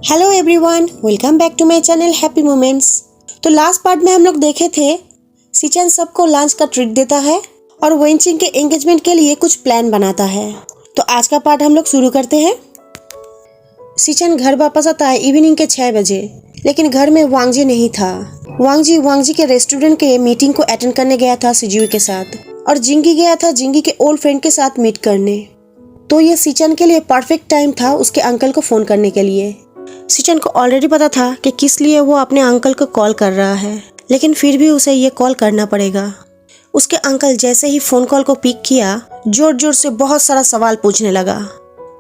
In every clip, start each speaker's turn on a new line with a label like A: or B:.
A: Hello everyone, welcome back to my channel happy moments. तो last part में हम लोग देखे थे सिचन सबको लंच का ट्रीट देता है और वेंचिंग के एंगेजमेंट के लिए कुछ प्लान बनाता है। तो आज का पार्ट हम लोग शुरू करते हैं। सिचन घर वापस आता है इवनिंग के 6 बजे, लेकिन घर में वांगजी नहीं था। वांगजी के रेस्टोरेंट के मीटिंग को अटेंड करने गया था सिजुई के साथ, और जिंगी गया था जिंगी के ओल्ड फ्रेंड के साथ मीट करने। तो ये सिचन के लिए परफेक्ट टाइम था उसके अंकल को फोन करने के लिए। सिचन को ऑलरेडी पता था कि किस लिए वो अपने अंकल को कॉल कर रहा है, लेकिन फिर भी उसे ये कॉल करना पड़ेगा। उसके अंकल जैसे ही फोन कॉल को पिक किया, जोर जोर से बहुत सारा सवाल पूछने लगा।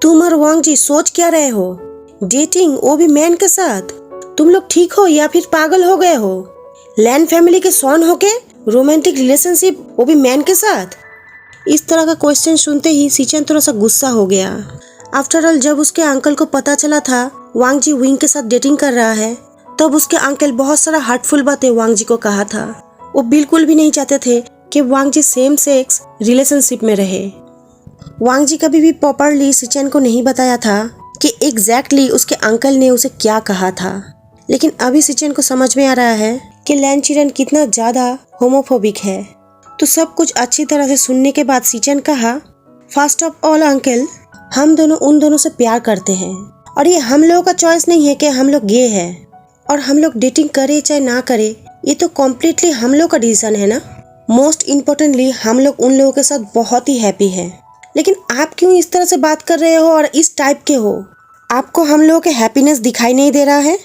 A: तुम और वांगजी सोच क्या रहे हो? डेटिंग, वो भी मैन के साथ? तुम लोग ठीक हो या फिर पागल हो गए हो? लैंड फैमिली के सॉन होके रोमांटिक रिलेशनशिप, वो भी मैन के साथ? इस तरह का क्वेश्चन सुनते ही सिचन थोड़ा सा गुस्सा हो गया। आफ्टर ऑल, जब उसके अंकल को पता चला था वांगजी विंग के साथ डेटिंग कर रहा है, तब उसके अंकल बहुत सारा हार्टफुल बातें वांगजी को कहा था। वो बिल्कुल भी नहीं चाहते थे कि वांगजी सेम सेक्स रिलेशनशिप में रहे। वांगजी कभी भी प्रॉपरली सिचन को नहीं बताया था कि एग्जैक्टली उसके अंकल ने उसे क्या कहा था, लेकिन अभी सिचन को समझ में आ रहा है कि लैन चिरन कितना ज्यादा होमोफोबिक है। तो सब कुछ अच्छी तरह से सुनने के बाद सिचन कहा, फर्स्ट ऑफ ऑल अंकल, हम दोनों उन दोनों से प्यार करते हैं, और ये हम लोगों का चॉइस नहीं है कि हम लोग गे हैं और हम लोग डेटिंग करें चाहे ना करें, ये तो कम्प्लीटली हम लोग का डिसीजन है ना। मोस्ट इम्पोर्टेंटली, हम लोग उन लोगों के साथ बहुत ही हैप्पी हैं। लेकिन आप क्यों इस तरह से बात कर रहे हो और इस टाइप के हो? आपको हम लोगों के हैप्पीनेस दिखाई नहीं दे रहा है?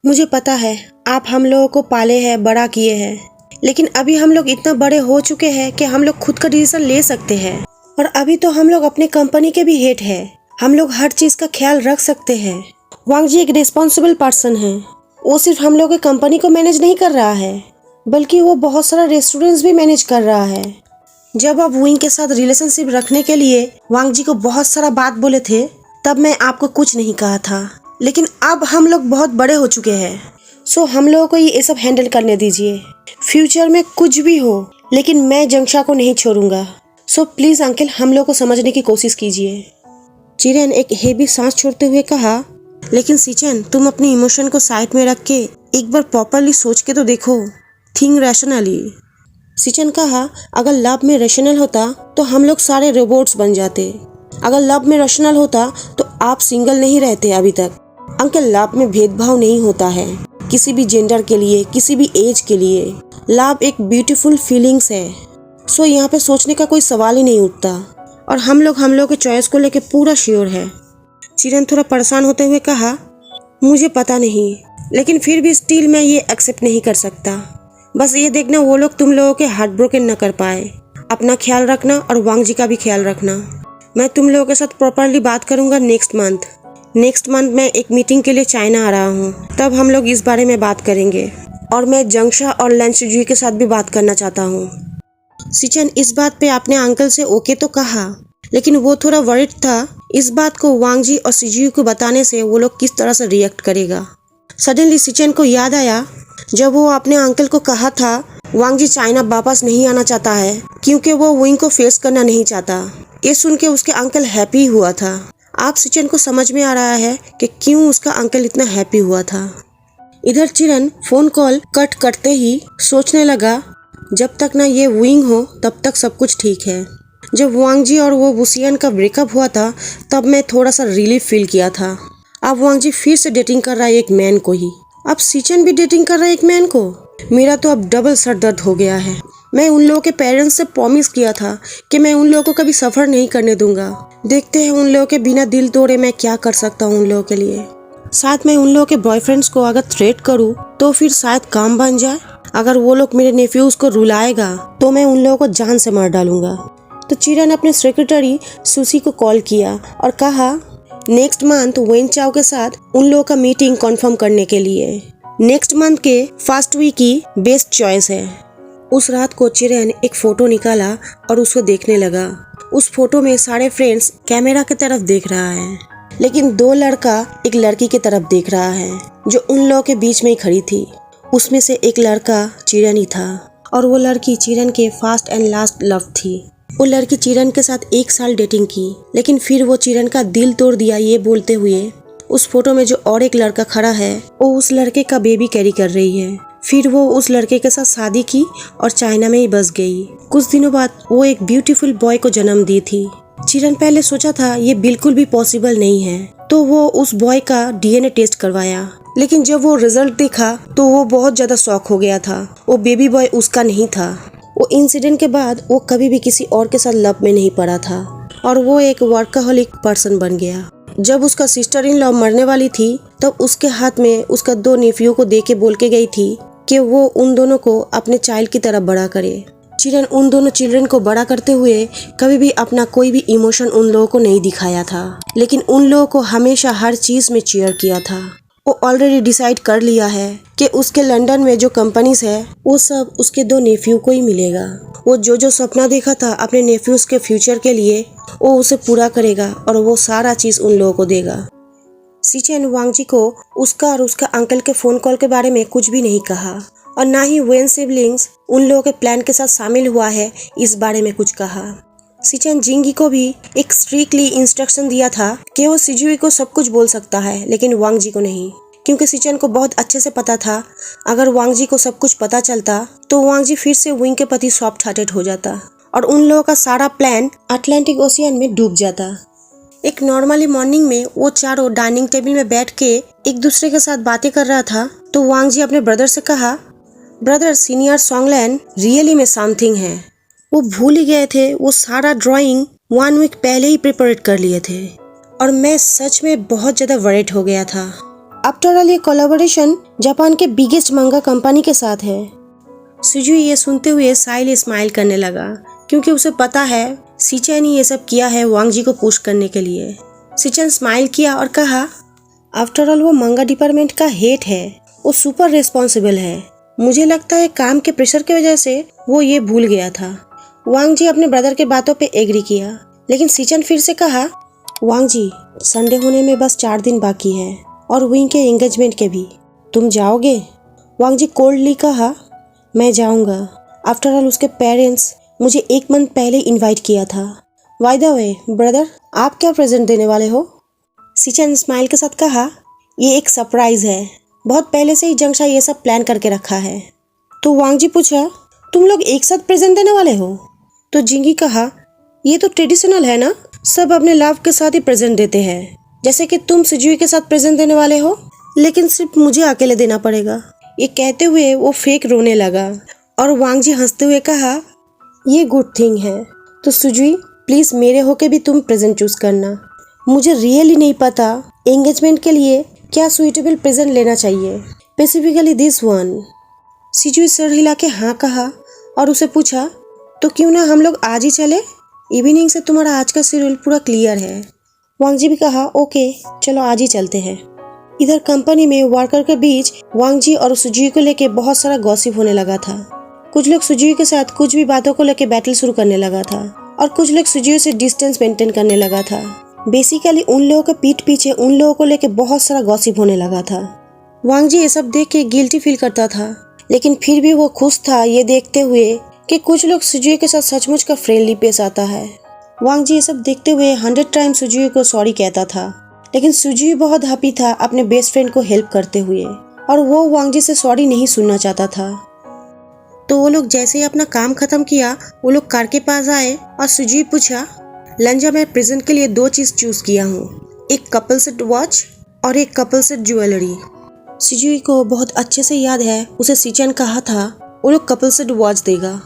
A: मुझे पता है आप हम लोगों को पाले हैं, बड़ा किए हैं, लेकिन अभी हम लोग इतना बड़े हो चुके हैं कि हम लोग खुद का डिसीजन ले सकते हैं। और अभी तो हम लोग अपने कंपनी के भी हेड हैं, हम लोग हर चीज का ख्याल रख सकते हैं। वांगजी एक रिस्पॉन्सिबल पर्सन है। वो सिर्फ हम लोग के कंपनी को मैनेज नहीं कर रहा है, बल्कि वो बहुत सारा रेस्टोरेंट्स भी मैनेज कर रहा है। जब आप विंग के साथ रिलेशनशिप रखने के लिए वांगजी को बहुत सारा बात बोले थे, तब मैं आपको कुछ नहीं कहा था, लेकिन अब हम लोग बहुत बड़े हो चुके हैं। सो हम लोगों को ये सब हैंडल करने दीजिए। फ्यूचर में कुछ भी हो, लेकिन मैं जंक्षा को नहीं छोड़ूंगा। सो प्लीज अंकल, हम लोग को समझने की कोशिश कीजिए। चिरन एक हेवी सांस छोड़ते हुए कहा, लेकिन सिचन, तुम अपनी इमोशन को साइड में रख के एक बार प्रॉपरली सोच के तो देखो, थिंक रैशनली। सिचन कहा, अगर लव में रैशनल होता तो हम लोग सारे रोबोट्स बन जाते। अगर लव में रैशनल होता तो आप सिंगल नहीं रहते अभी तक। अंकल, लव में भेदभाव नहीं होता है किसी भी जेंडर के लिए, किसी भी एज के लिए। लव एक ब्यूटीफुल फीलिंग्स है। सो यहाँ पे सोचने का कोई सवाल ही नहीं उठता, और हम लोग के चॉइस को लेके पूरा श्योर है। चिरन थोड़ा परेशान होते हुए कहा, मुझे पता नहीं, लेकिन फिर भी स्टिल मैं ये एक्सेप्ट नहीं कर सकता। बस ये देखना वो लोग तुम लोगों के हार्ट ब्रोकन न कर पाए। अपना ख्याल रखना और वांगजी का भी ख्याल रखना। मैं तुम लोगों के साथ प्रॉपरली बात करूंगा नेक्स्ट मंथ मैं एक मीटिंग के लिए चाइना आ रहा हूँ, तब हम लोग इस बारे में बात करेंगे। और मैं जंक्षा और लैंसुजी के साथ भी बात करना चाहता हूँ। सिचन इस बात पे अपने अंकल से ओके तो कहा, लेकिन वो थोड़ा वरिड था इस बात को वांगजी और सिजुई को बताने से वो लोग किस तरह से रिएक्ट करेगा। सडनली सिचन को याद आया जब वो अपने अंकल को कहा था वांगजी चाइना वापस नहीं आना चाहता है क्योंकि वो विंग को फेस करना नहीं चाहता। ये सुन के उसके अंकल हैप्पी हुआ था। आप सिचन को समझ में आ रहा है कि क्यों उसका अंकल इतना हैप्पी हुआ था। इधर चिरन फोन कॉल कट करते ही सोचने लगा, जब तक ना ये विंग हो तब तक सब कुछ ठीक है। जब वांगजी और वो वुसियन का ब्रेकअप हुआ था, तब मैं थोड़ा सा रिलीफ फील किया था। अब वांगजी फिर से डेटिंग कर रहा है एक मैन को ही। अब सिचन भी डेटिंग कर रहा है एक मैन को। मेरा तो अब डबल सर दर्द हो गया है। मैं उन लोगों के पेरेंट्स से प्रॉमिस किया था कि मैं उन लोगों को कभी सफर नहीं करने दूंगा। देखते हैं उन लोगों के बिना दिल तोड़े मैं क्या कर सकता हूँ उन लोगों के लिए। साथ में उन लोगों के बॉयफ्रेंड्स को अगर थ्रेट करूँ तो फिर शायद काम बन जाए। अगर वो लोग मेरे नेफ्यूज को रुलाएगा तो मैं उन लोगों को जान से मार डालूंगा। तो चिरन अपने सेक्रेटरी सुशी को कॉल किया और कहा, नेक्स्ट मंथ वेन चाओ के साथ उन लोगों का मीटिंग कंफर्म करने के लिए नेक्स्ट मंथ के फर्स्ट वीक की बेस्ट चॉइस है। उस रात को चिरन एक फोटो निकाला और उसको देखने लगा। उस फोटो में सारे फ्रेंड्स कैमरा की तरफ देख रहा है, लेकिन दो लड़का एक लड़की की तरफ देख रहा है जो उन लोगों के बीच में ही खड़ी थी। उसमें से एक लड़का चिरन ही था, और वो लड़की चिरन के फर्स्ट एंड लास्ट लव थी। वो लड़की चिरन के साथ 1 साल डेटिंग की, लेकिन फिर वो चिरन का दिल तोड़ दिया ये बोलते हुए, उस फोटो में जो और एक लड़का खड़ा है वो उस लड़के का बेबी कैरी कर रही है। फिर वो उस लड़के के साथ शादी की और चाइना में ही बस गई। कुछ दिनों बाद वो एक ब्यूटीफुल बॉय को जन्म दी थी। चिरन पहले सोचा था ये बिल्कुल भी पॉसिबल नहीं है, तो वो उस बॉय का डीएनए टेस्ट करवाया। लेकिन जब वो रिजल्ट देखा तो वो बहुत ज्यादा शॉक हो गया था। वो बेबी बॉय उसका नहीं था। वो इंसिडेंट के बाद वो कभी भी किसी और के साथ लव में नहीं पड़ा था और वो एक वर्कaholic पर्सन बन गया। जब उसका सिस्टर इन लॉ मरने वाली थी तब उसके हाथ में उसका 2 नेफ्यू को दे के बोल के गई थी कि वो उन दोनों को अपने चाइल्ड की तरह बड़ा करे। चिरन उन दोनों चिल्ड्रन को बड़ा करते हुए कभी भी अपना कोई भी इमोशन उन लोगों को नहीं दिखाया था, लेकिन उन लोगों को हमेशा हर चीज में चीयर किया था। वो ऑलरेडी डिसाइड कर लिया है कि उसके लंदन में जो कंपनीज है वो सब उसके 2 नेफ्यू को ही मिलेगा। वो जो सपना देखा था अपने नेफ्यूज के फ्यूचर के लिए वो उसे पूरा करेगा और वो सारा चीज उन लोगों को देगा। सीचेन वांगजी को उसका और उसका अंकल के फोन कॉल के बारे में कुछ भी नहीं कहा और ना ही वेन सिबलिंग्स उन लोगों के प्लान के साथ शामिल हुआ है इस बारे में कुछ कहा। सीचेन जिंगी को भी एक स्ट्रिक्टली इंस्ट्रक्शन दिया था कि वो सिजुई को सब कुछ बोल सकता है लेकिन वांगजी को नहीं, क्योंकि सीचेन को बहुत अच्छे से पता था अगर वांगजी को सब कुछ पता चलता तो वांगजी फिर से विंग के प्रति सॉफ्ट हार्टेड हो जाता और उन लोगों का सारा प्लान अटलांटिक ओशियन में डूब जाता। एक नॉर्मली मॉर्निंग में वो चारों डाइनिंग टेबल में बैठ के एक दूसरे के साथ बातें कर रहा था तो वांगजी अपने ब्रदर से कहा, ब्रदर सीनियर सॉन्गलैंड रियली में समथिंग है। वो भूल ही गए थे वो सारा ड्राइंग 1 वीक पहले ही प्रिपेयर कर लिए थे और मैं सच में बहुत ज्यादा वरीड हो गया था। आफ्टर ऑल ये कोलैबोरेशन जापान के बिगेस्ट मंगा कंपनी के साथ है। सुजुई ये सुनते हुए साइल स्माइल करने लगा क्योंकि उसे पता है सीचेन ही ये सब किया है वांगजी को पुश करने के लिए। सीचेन स्माइल किया और कहा, आफ्टर ऑल वो मंगा डिपार्टमेंट का हेड है, वो सुपर रिस्पॉन्सिबल है। मुझे लगता है काम के प्रेशर की वजह से वो ये भूल गया था। वांगजी अपने ब्रदर के बातों पे एग्री किया, लेकिन सीचेन फिर से कहा, वांगजी संडे होने में बस 4 दिन बाकी है और विंग के एंगेजमेंट के भी, तुम जाओगे? वांगजी कोल्डली कहा, मैं जाऊंगा। आफ्टर ऑल उसके पेरेंट्स मुझे 1 मंथ पहले इनवाइट किया था। बाय द वे ब्रदर, आप क्या प्रेजेंट देने वाले हो? सीचेन स्माइल के साथ कहा, ये एक सरप्राइज है, बहुत पहले से ही जंगशा ये सब प्लान करके रखा है। तो वांगजी पूछा, तुम लोग एक साथ प्रेजेंट देने वाले हो? तो जिंगी कहा, ये तो ट्रेडिशनल है ना, सब अपने लव के साथ ही प्रेजेंट देते हैं, जैसे कि तुम सिजुई के साथ प्रेजेंट देने वाले हो, लेकिन सिर्फ मुझे अकेले देना पड़ेगा। ये कहते हुए वो फेक रोने लगा और वांगजी हंसते हुए कहा, ये गुड थिंग है। तो सुजुई प्लीज मेरे होके भी तुम प्रेजेंट चूज करना। मुझे रियली नहीं पता एंगेजमेंट के लिए क्या सुइटेबल प्रेजेंट लेना चाहिए, स्पेसिफिकली दिस वन। सिजुई सर हिला के हाँ कहा और उसे पूछा, तो क्यों ना हम लोग आज ही चले, इवनिंग से तुम्हारा आज का शेड्यूल पूरा क्लियर है। वांगजी भी कहा, ओके चलो आज ही चलते हैं। इधर कंपनी में वर्कर के बीच वांगजी और सुजुई को लेके बहुत सारा गॉसिप होने लगा था। कुछ लोग सुजुई के साथ कुछ भी बातों को लेके बैटल शुरू करने लगा था और कुछ लोग सुजुई से डिस्टेंस मेंटेन करने लगा था। बेसिकली उन लोगों के पीठ पीछे उन लोगों को लेके बहुत सारा गॉसिप होने लगा था। वांगजी ये सब देख के गिल्टी फील करता था, लेकिन फिर भी वो खुश था ये देखते हुए कि कुछ लोग सुजुई के साथ सचमुच का फ्रेंडली पेश आता है। वांगजी ये सब देखते हुए 100 टाइम सुजुई को सॉरी कहता था, लेकिन सुजुई बहुत हैप्पी था अपने बेस्ट फ्रेंड को हेल्प करते हुए और वो वांगजी से सॉरी नहीं सुनना चाहता था। तो वो लोग जैसे ही अपना काम खत्म किया वो लोग कार के पास आए और सुजुई पूछा, लंजा मैं प्रेजेंट के लिए 2 चीज चूज किया हूँ, एक कपल सेट वॉच और एक कपल सेट ज्वेलरी। सुजुई को बहुत अच्छे से याद है उसे सीचेन कहा था वो लोग कपल सेट वॉच देगा,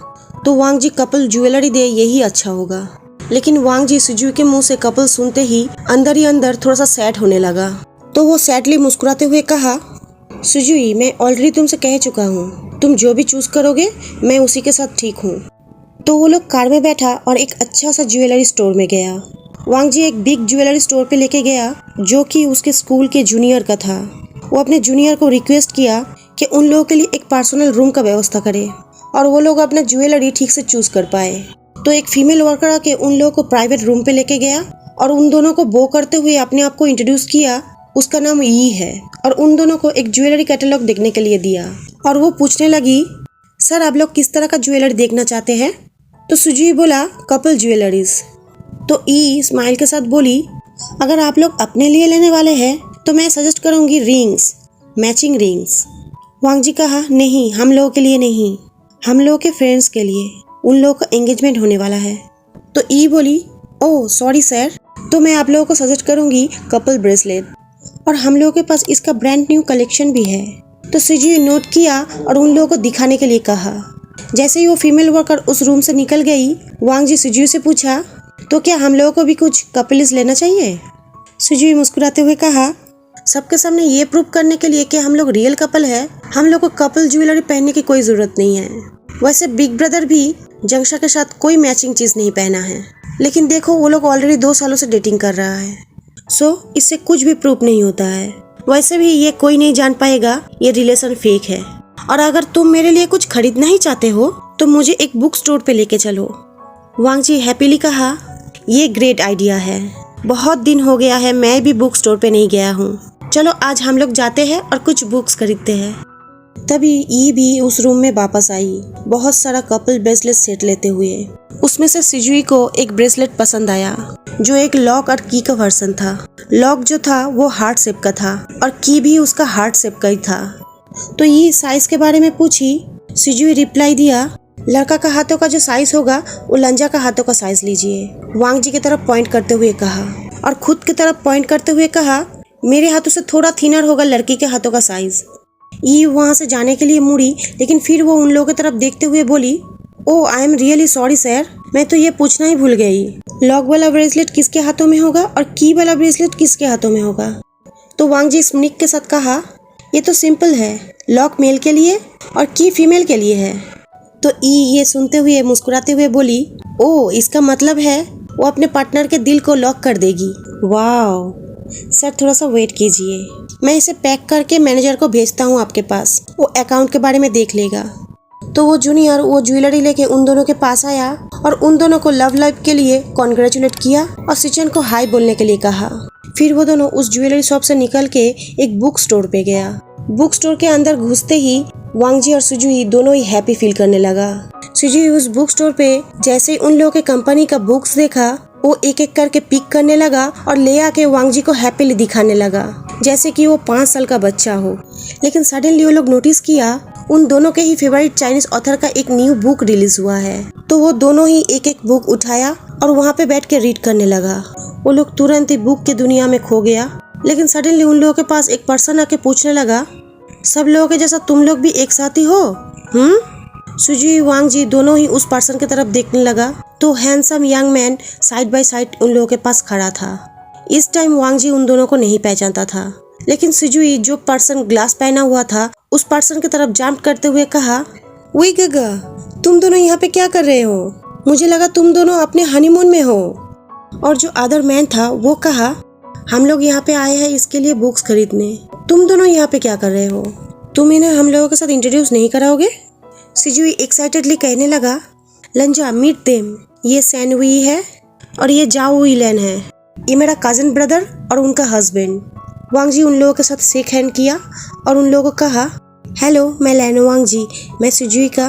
A: तो वांगजी कपल ज्वेलरी दे यही अच्छा होगा। लेकिन वांगजी सुजुई के मुंह से कपल सुनते ही अंदर थोड़ा सा सैड होने लगा, तो वो सैडली मुस्कुराते हुए कहा, सुजुई मैं ऑलरेडी तुमसे कह चुका हूँ, तुम जो भी चूज करोगे मैं उसी के साथ ठीक हूँ। तो वो लोग कार में बैठा और एक अच्छा सा ज्वेलरी स्टोर में गया। वांगजी एक बिग ज्वेलरी स्टोर पे लेके गया जो कि उसके स्कूल के जूनियर का था। वो अपने जूनियर को रिक्वेस्ट किया कि उन लोगों के लिए एक पर्सनल रूम का व्यवस्था करे और वो लोग अपना ज्वेलरी ठीक से चूज कर पाए। तो एक फीमेल वर्कर आके उन लोगों को प्राइवेट रूम पे लेके गया और उन दोनों को बो करते हुए अपने आप को इंट्रोड्यूस किया। उसका नाम ई है और उन दोनों को एक ज्वेलरी कैटलॉग देखने के लिए दिया और वो पूछने लगी, सर आप लोग किस तरह का ज्वेलरी देखना चाहते हैं? तो सुजुई बोला, कपल ज्वेलरीज। तो ई स्माइल के साथ बोली, अगर आप लोग अपने लिए लेने वाले हैं तो मैं सजेस्ट करूँगी रिंग्स, मैचिंग रिंग्स। वांग जी कहा नहीं, हम लोगों के लिए नहीं, हम लोगों के फ्रेंड्स के लिए, उन लोगों का एंगेजमेंट होने वाला है। तो ई बोली ओह सॉरी सर, तो मैं आप लोगों को सजेस्ट करूँगी कपल ब्रेसलेट, और हम लोगों के पास इसका ब्रांड न्यू कलेक्शन भी है। तो सिजुई नोट किया और उन लोगों को दिखाने के लिए कहा। जैसे ही वो फीमेल वर्कर उस रूम से निकल गई, वांग जी सिजुई से पूछा तो क्या हम लोगों को भी कुछ कपल्स लेना चाहिए? सिजुई मुस्कुराते हुए कहा सबके सामने ये प्रूव करने के लिए कि हम लोग रियल कपल है, हम लोग को कपल ज्वेलरी पहनने की कोई जरूरत नहीं है। वैसे बिग ब्रदर भी जंगशा के साथ कोई मैचिंग चीज नहीं पहना है, लेकिन देखो वो लोग ऑलरेडी 2 सालों से डेटिंग कर रहा है, सो इससे कुछ भी प्रूफ नहीं होता है। वैसे भी ये कोई नहीं जान पाएगा ये रिलेशन फेक है। और अगर तुम मेरे लिए कुछ खरीदना ही चाहते हो तो मुझे एक बुक स्टोर पे लेके चलो। वांग जी हैप्पीली कहा ये ग्रेट आइडिया है, बहुत दिन हो गया है मैं भी बुक स्टोर पे नहीं गया हूँ, चलो आज हम लोग जाते हैं और कुछ बुक्स खरीदते हैं। तभी ई भी उस रूम में वापस आई, बहुत सारा कपल ब्रेसलेट सेट लेते हुए। उसमें से सिजुई को एक ब्रेसलेट पसंद आया जो एक लॉक और की का वर्जन था। लॉक जो था वो हार्ट शेप का था और की भी उसका हार्ट शेप का ही था। तो ये साइज के बारे में पूछी, सिजुई रिप्लाई दिया लड़का का हाथों का जो साइज होगा वो लंजा का हाथों का साइज लीजिए। वांग जी की तरफ पॉइंट करते हुए कहा और खुद की तरफ पॉइंट करते हुए कहा मेरे हाथों से थोड़ा थिनर होगा लड़की के हाथों का साइज। ये वहाँ से जाने के लिए मुड़ी, लेकिन फिर वो उन लोगों की तरफ देखते हुए बोली oh I am really sorry sir, मैं तो ये पूछना ही भूल गई, लॉक वाला ब्रेसलेट किसके हाथों में होगा और की वाला ब्रेसलेट किसके हाथों में होगा? तो वांग जी स्मिक के साथ कहा ये तो सिंपल है, लॉक मेल के लिए और की फीमेल के लिए है। तो ई ये सुनते हुए मुस्कुराते हुए बोली ओह इसका मतलब है वो अपने पार्टनर के दिल को लॉक कर देगी। वाह सर थोड़ा सा वेट कीजिए, मैं इसे पैक करके मैनेजर को भेजता हूँ आपके पास, वो अकाउंट के बारे में देख लेगा। तो वो जूनियर वो ज्वेलरी लेके उन दोनों के पास आया और उन दोनों को लव लाइफ के लिए कॉन्ग्रेचुलेट किया और सिचन को हाई बोलने के लिए कहा। फिर वो दोनों उस ज्वेलरी शॉप से निकल के एक बुक स्टोर पे गया। बुक स्टोर के अंदर घुसते ही वांग जी और सिजुई दोनों ही हैप्पी फील करने लगा। सिजुई उस बुक स्टोर पे जैसे ही उन लोगों के कंपनी का बुक्स देखा, वो एक एक करके पिक करने लगा और ले आके वांग जी को हैप्पीली दिखाने लगा जैसे कि वो 5 साल का बच्चा हो। लेकिन सडनली वो लोग नोटिस किया उन दोनों के ही फेवरेट चाइनीज ऑथर का एक न्यू बुक रिलीज हुआ है। तो वो दोनों ही एक एक बुक उठाया और वहाँ पे बैठ के रीड करने लगा। वो लोग तुरंत ही बुक की दुनिया में खो गया। लेकिन सडनली उन लोगों के पास एक पर्सन आके पूछने लगा सब लोगों के जैसा तुम लोग भी एक साथ ही हो? सिजुई वांग जी दोनों ही उस पर्सन की तरफ देखने लगा तो handsome young man side by side उन लोगों के पास खड़ा था। इस टाइम वांग जी उन दोनों को नहीं पहचानता था, लेकिन सिजुई जो पर्सन ग्लास पहना हुआ था उस पर्सन की तरफ जंप करते हुए कहा वही गगा तुम दोनों यहाँ पे क्या कर रहे हो? मुझे लगा तुम दोनों अपने हनीमून में हो। और जो अदर मैन था वो कहा हम लोग यहाँ पे आए हैं इसके लिए बुक्स खरीदने, तुम दोनों यहाँ पे क्या कर रहे हो? तुम इन्हें हम लोगों के साथ इंट्रोड्यूस नहीं कराओगे? सिजुई एक्साइटेडली कहने लगा लंजा मीट देम, ये सैनवी है और ये जाओ इलेन है, ये मेरा कजन ब्रदर और उनका हस्बैंड। वांग जी उन लोगों के साथ शेक हैंड किया और उन लोगों को कहा हेलो मैं लैनो वांग जी, मैं सिजुई का।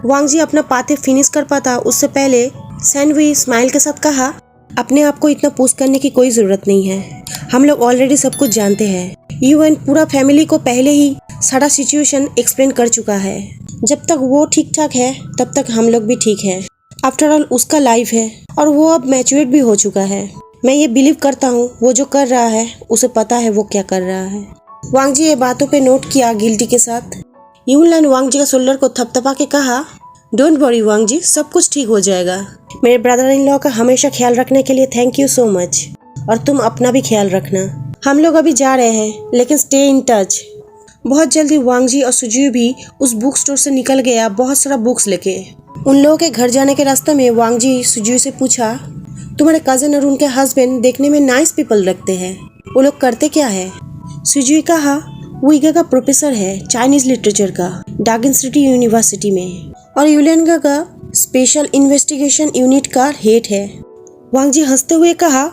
A: वांग जी अपना पाते फिनिश कर पाता उससे पहले सैनवी स्माइल के साथ कहा अपने आप को इतना पुश करने की कोई जरूरत नहीं है, हम लोग ऑलरेडी सब कुछ जानते हैं। यू एंड पूरा फैमिली को पहले ही सारा सिचुएशन एक्सप्लेन कर चुका है, जब तक वो ठीक ठाक है तब तक हम लोग भी ठीक है। आफ्टर ऑल उसका लाइफ है और वो अब मैच्योर भी हो चुका है। मैं ये बिलीव करता हूँ वो जो कर रहा है उसे पता है वो क्या कर रहा है। वांग जी ये बातों पे नोट किया गिल्टी के साथ। यूनलान वांग जी का शोल्डर को थपथपा के कहा डोंट वरी वांग जी, सब कुछ ठीक हो जाएगा। मेरे ब्रदर इन लॉ का हमेशा ख्याल रखने के लिए थैंक यू सो मच, और तुम अपना भी ख्याल रखना। हम लोग अभी जा रहे हैं लेकिन स्टे इन टच। बहुत जल्दी वांग जी और सुजुई भी उस बुक स्टोर से निकल गया बहुत सारा बुक्स लेके। उन लोगों के घर जाने के रास्ते में वांग जी सुजुई से पूछा तुम्हारे कजन और उनके हस्बैंड देखने में नाइस पीपल लगते हैं, वो लोग करते क्या है? सुजुई कहा वुइगा का प्रोफेसर है चाइनीज लिटरेचर का डागिन सिटी यूनिवर्सिटी में, और यूलियनगा का स्पेशल इन्वेस्टिगेशन यूनिट का हेड है। वांग जी हंसते हुए कहा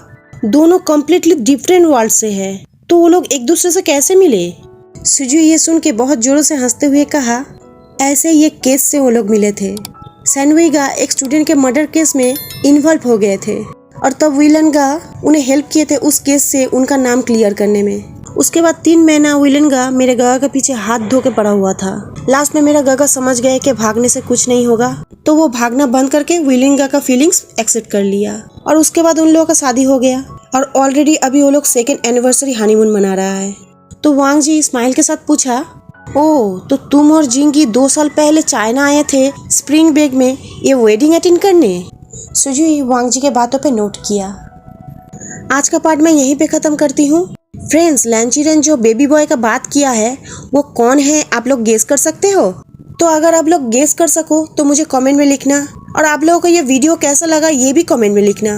A: दोनों कम्प्लीटली डिफरेंट वर्ल्ड से है, तो वो लोग एक दूसरे से कैसे मिले? सुजुई ये सुन के बहुत जोरों से हंसते हुए कहा ऐसे ये केस से वो लोग मिले थे। सैनवेगा एक स्टूडेंट के मर्डर केस में इन्वॉल्व हो गए थे और तब विलन का उन्हें हेल्प किए थे उस केस से उनका नाम क्लियर करने में। उसके बाद 3 महीना विलेंगा मेरे गगा के पीछे हाथ धो के पड़ा हुआ था। लास्ट में मेरा गगा समझ गए कि भागने से कुछ नहीं होगा, तो वो भागना बंद करके विलेंगा का फीलिंग्स एक्सेप्ट कर लिया और उसके बाद उन लोगों का शादी हो गया और ऑलरेडी अभी वो लोग 2nd एनिवर्सरी हनीमून मना रहा है। तो वांग जी स्माइल के साथ पूछा, ओह तो तुम और जिंगी 2 साल पहले चाइना आए थे स्प्रिंग ब्रेक में ये वेडिंग अटेंड करने। सुजुई वांग जी के बातों पे नोट किया। आज का पार्ट मैं यहीं पे खत्म करती हूँ। फ्रेंड्स, लैंचीरेन जो बेबी बॉय का बात किया है वो कौन है, आप लोग गेस कर सकते हो? तो अगर आप लोग गेस कर सको तो मुझे कमेंट में लिखना और आप लोगों को ये वीडियो कैसा लगा ये भी कमेंट में लिखना।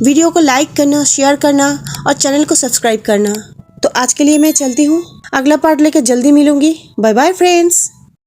A: वीडियो को लाइक करना, शेयर करना और चैनल को सब्सक्राइब करना। तो आज के लिए मैं चलती हूँ, अगला पार्ट लेकर जल्दी मिलूंगी। Bye bye friends.